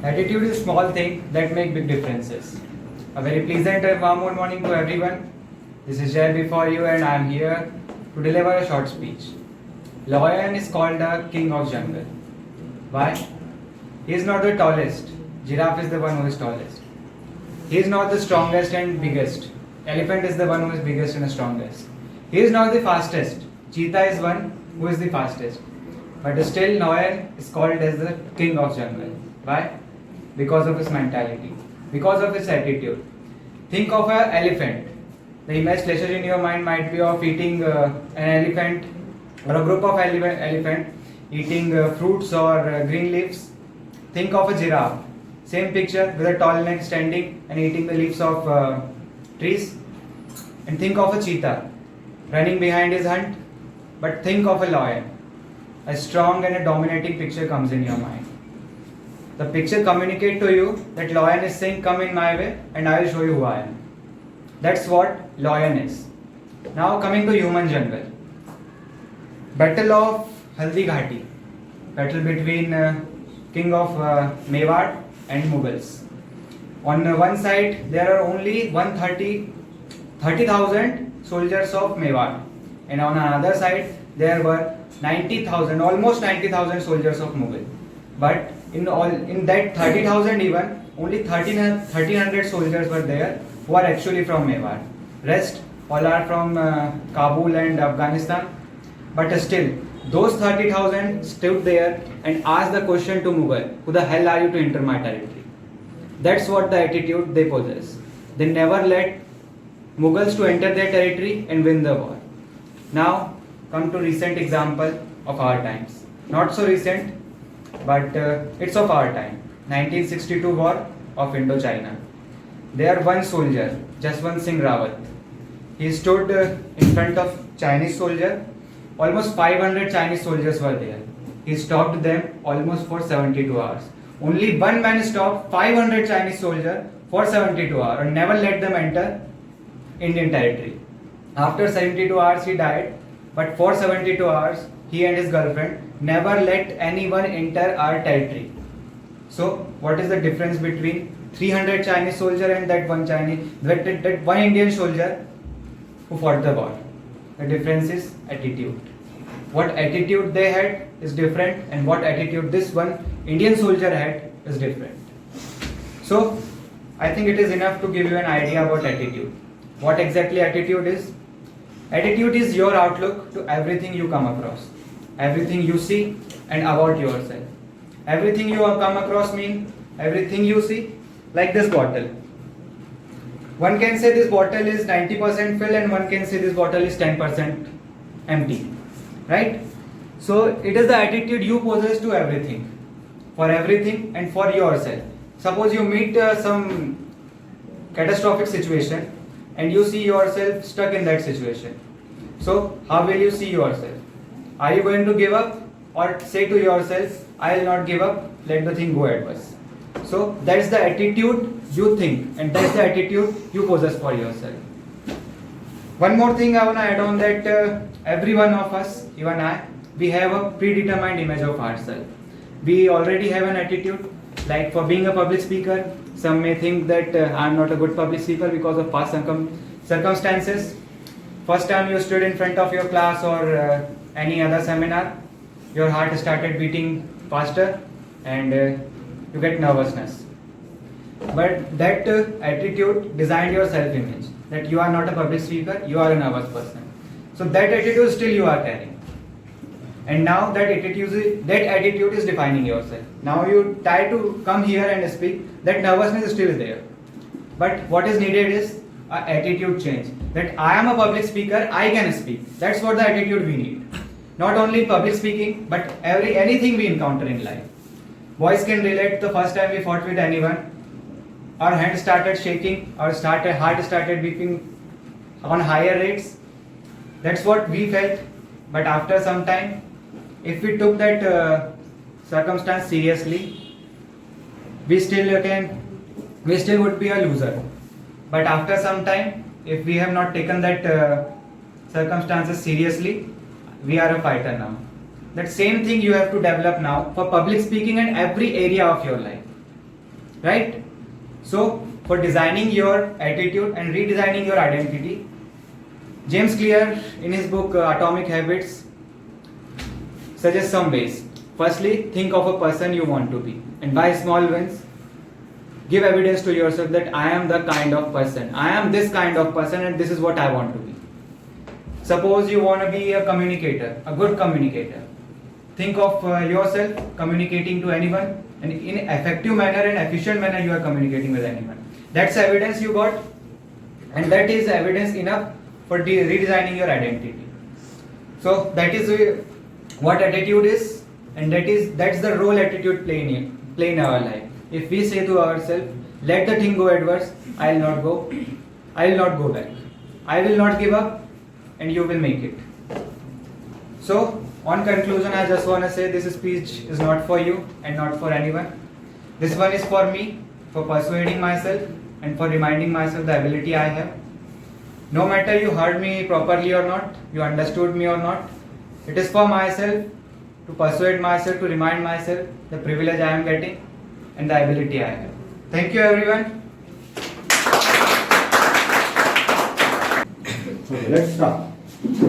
Attitude is a small thing that make big differences. A very pleasant and warm good morning to everyone. This is Jay before you and I am here to deliver a short speech. Lion is called the king of jungle. Why? He is not the tallest. Giraffe is the one who is tallest. He is not the strongest and biggest. Elephant is the one who is biggest and strongest. He is not the fastest. Cheetah is one who is the fastest. But still lion is called as the king of jungle. Why? Because of his mentality, because of his attitude. Think of an elephant. The image flashes in your mind might be of eating an elephant or a group of elephant eating fruits or green leaves. Think of a giraffe. Same picture with a tall neck standing and eating the leaves of trees. And think of a cheetah running behind his hunt. But think of a lion. A strong and a dominating picture comes in your mind. The picture communicates to you that lion is saying, come in my way and I will show you who I am. That's what lion is. Now coming to human jungle. Battle of Haldi Ghati. Battle between king of Mewar and Mughals. On one side there are only 30,000 soldiers of Mewar. And on another side there were 90,000, almost 90,000 soldiers of Mughal. But in that 30,000 even, only 1,300 soldiers were there who are actually from Mewar. Rest all are from Kabul and Afghanistan. But still, those 30,000 stood there and asked the question to Mughal, who the hell are you to enter my territory? That's what the attitude they possess. They never let Mughals to enter their territory and win the war. Now, come to recent example of our times. Not so recent, but it's of our time. 1962 war of Indochina. There one soldier, Jaswant Singh Rawat. He stood in front of Chinese soldier. Almost 500 Chinese soldiers were there. He stopped them almost for 72 hours. Only one man stopped 500 Chinese soldiers for 72 hours and never let them enter Indian territory. After 72 hours he died, but for 72 hours he and his girlfriend never let anyone enter our territory. So what is the difference between 300 Chinese soldier and that one Indian soldier who fought the war? The difference is attitude. What attitude they had is different and what attitude this one Indian soldier had is different. So I think it is enough to give you an idea about attitude. What exactly attitude is? Attitude is your outlook to everything you come across, everything you see and about yourself. Everything you come across means everything you see, like this bottle. One can say this bottle is 90% full and one can say this bottle is 10% empty, right? So it is the attitude you possess to everything, for everything and for yourself. Suppose you meet some catastrophic situation and you see yourself stuck in that situation. So how will you see yourself? Are you going to give up or say to yourself, I will not give up, let the thing go adverse? So that's the attitude you think and that's the attitude you possess for yourself. One more thing I want to add on that every one of us, even I, we have a predetermined image of ourselves. We already have an attitude, like for being a public speaker, some may think that I am not a good public speaker because of past circumstances. First time you stood in front of your class or any other seminar, your heart started beating faster and you get nervousness. But that attitude designed your self-image, that you are not a public speaker, you are a nervous person. So that attitude still you are carrying. And now that attitude is defining yourself. Now you try to come here and speak, that nervousness is still there. But what is needed is an attitude change. That I am a public speaker, I can speak. That's what the attitude we need. Not only public speaking, but anything we encounter in life. Boys can relate the first time we fought with anyone. Our hand started shaking, our heart started beating on higher rates. That's what we felt. But after some time, if we took that circumstance seriously, we still would be a loser. But after some time, if we have not taken that circumstances seriously, we are a fighter now. That same thing you have to develop now for public speaking and every area of your life. right? So for designing your attitude and redesigning your identity, James Clear in his book Atomic Habits suggests some ways. Firstly, think of a person you want to be, and by small wins, give evidence to yourself that I am the kind of person, I am this kind of person, and this is what I want to be. Suppose you want to be a communicator, a good communicator. Think of yourself communicating to anyone, and in effective manner and efficient manner you are communicating with anyone. That's evidence you got, and that is evidence enough for redesigning your identity. So that is what attitude is, and that's the role attitude play in our life. If we say to ourselves, let the thing go adverse, I will not go back, I will not give up, and you will make it. So on conclusion, I just want to say this speech is not for you and not for anyone. This one is for me, for persuading myself and for reminding myself the ability I have. No matter you heard me properly or not, you understood me or not, it is for myself to persuade myself, to remind myself the privilege I am getting and the ability I have. Thank you everyone. Okay, let's start.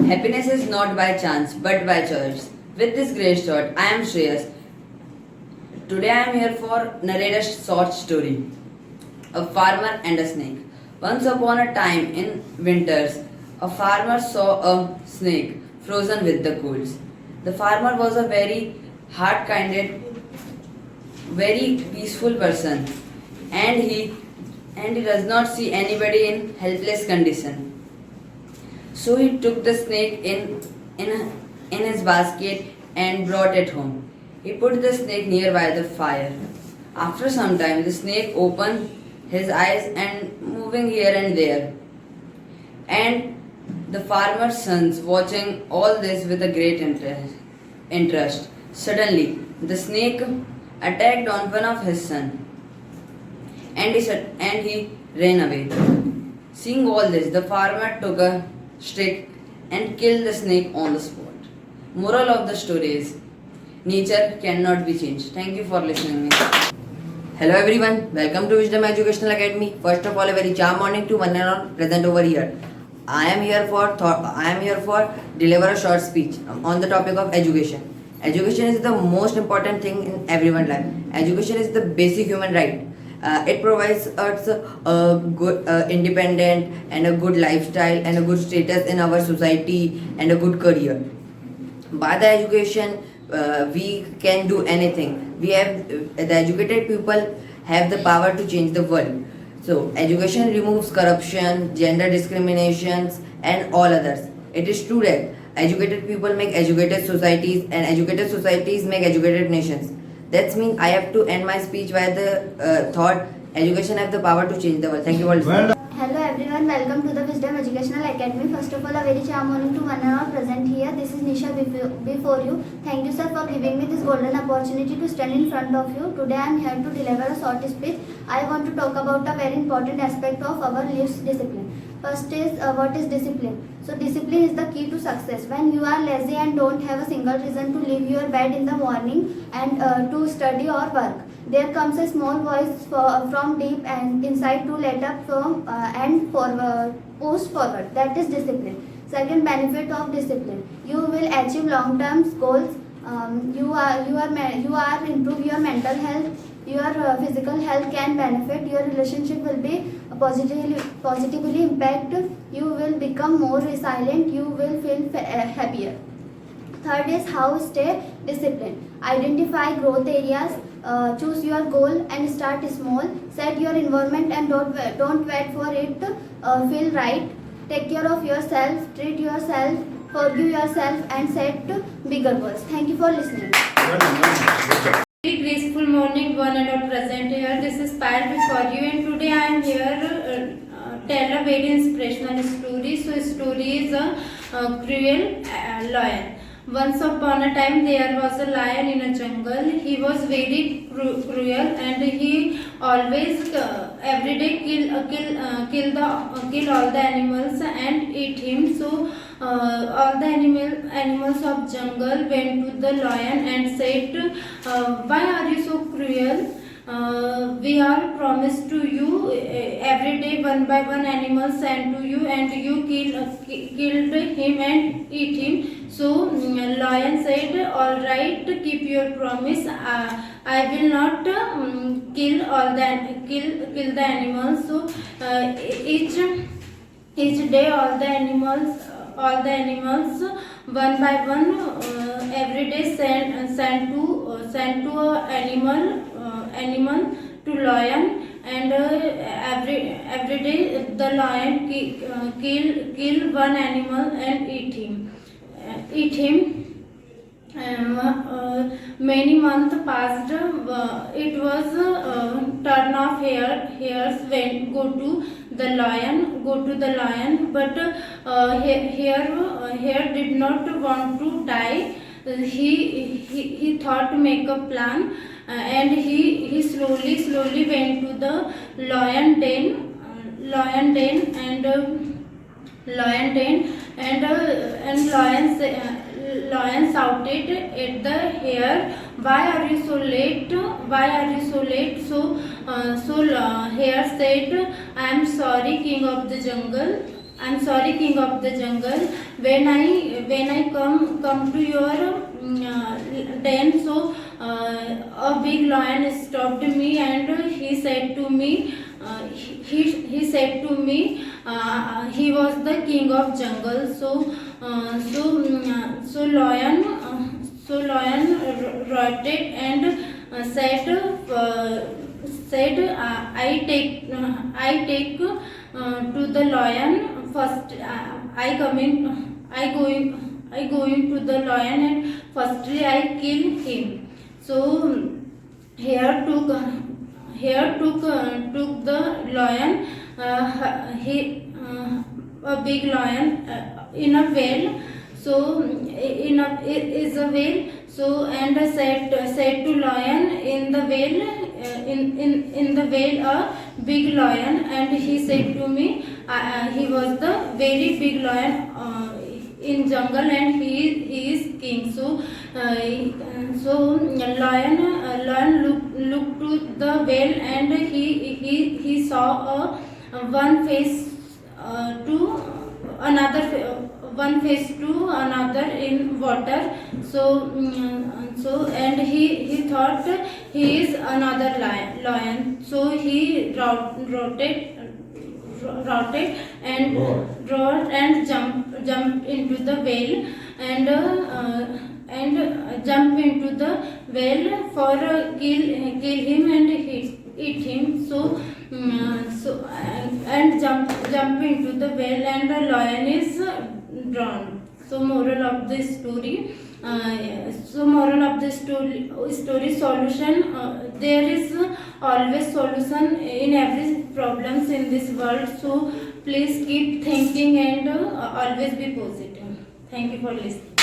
Happiness is not by chance but by choice. With this great thought, I am Shreyas. Today I am here for narrate a short story. A farmer and a snake. Once upon a time in winters, a farmer saw a snake frozen with the colds. The farmer was a very hard-kinded, very peaceful person, and he does not see anybody in helpless condition. So he took the snake in his basket and brought it home. He put the snake nearby the fire. After some time, the snake opened his eyes and moving here and there. And the farmer's sons watching all this with a great interest. Suddenly, the snake attacked on one of his sons, and he ran away. Seeing all this, the farmer took a stick and killed the snake on the spot. Moral of the story is, nature cannot be changed. Thank you for listening to me. Hello everyone, welcome to Wisdom Educational Academy. First of all, a very charm morning to one and all present over here. I am here for deliver a short speech on the topic of education. Education is the most important thing in everyone's life. Education is the basic human right. It provides us a good, independent and a good lifestyle and a good status in our society and a good career. By the education, we can do anything. We have the educated people have the power to change the world. So education removes corruption, gender discriminations, and all others. It is true that educated people make educated societies, and educated societies make educated nations. That means I have to end my speech by the thought: education have the power to change the world. Thank you for listening. Hello everyone, welcome to the Wisdom Educational Academy. First of all, a very charm morning to one and all present here. This is Nisha before you. Thank you sir for giving me this golden opportunity to stand in front of you. Today I am here to deliver a short speech. I want to talk about a very important aspect of our lives, discipline. First is what is discipline? So discipline is the key to success. When you are lazy and don't have a single reason to leave your bed in the morning and to study or work, there comes a small voice from deep and inside to let up from and push forward. That is discipline. Second benefit of discipline: you will achieve long-term goals. You are improve your mental health. Your physical health can benefit. Your relationship will be positively impacted. You will become more resilient. You will feel happier. Third is how stay disciplined. Identify growth areas. Choose your goal and start small. Set your environment and don't wait for it to feel right. Take care of yourself. Treat yourself. Forgive yourself and set bigger goals. Thank you for listening. Very graceful morning, one and all present here. This is Payal before you, and today I am here tell a very inspirational story. So, story is a cruel lion. Once upon a time, there was a lion in a jungle. He was very cruel, and he always every day kill all the animals and eat him. So all the animals of jungle went to the lion and said, "Why are you so cruel? we are promised to you every day one by one animal sent to you, and you killed him and eat him. So lion said, all right, keep your promise. I will not kill the animals. So each day all the animals one by one every day sent to a animal to lion, and every day the lion kill one animal and eat him. Many months passed. It was turn of hares when go to the lion, but hare did not want to die. He thought to make a plan, and he slowly went to the lion den and lion shouted at the hare, why are you so late? So hare said, I am sorry, king of the jungle. When I come to your den, so a big lion stopped me, and he said to me, he was the king of jungle. So lion roared and said, I take to the lion first. I going to the lion, and firstly I kill him. So hare took the lion, a big lion in a well. So is a whale. So and said to lion in the whale, in the whale a big lion, and he said to me, he was the very big lion in jungle, and he is king. So lion looked to the whale, and he saw one face to another in water. So and he thought he is another lion. So he roared and jumped into the well, and jump into the well for kill him and eat him. So and jump into the well, and the lion is drowned. So moral of the story. Story solution. There is always solution in every problems in this world. So please keep thinking and always be positive. Thank you for listening.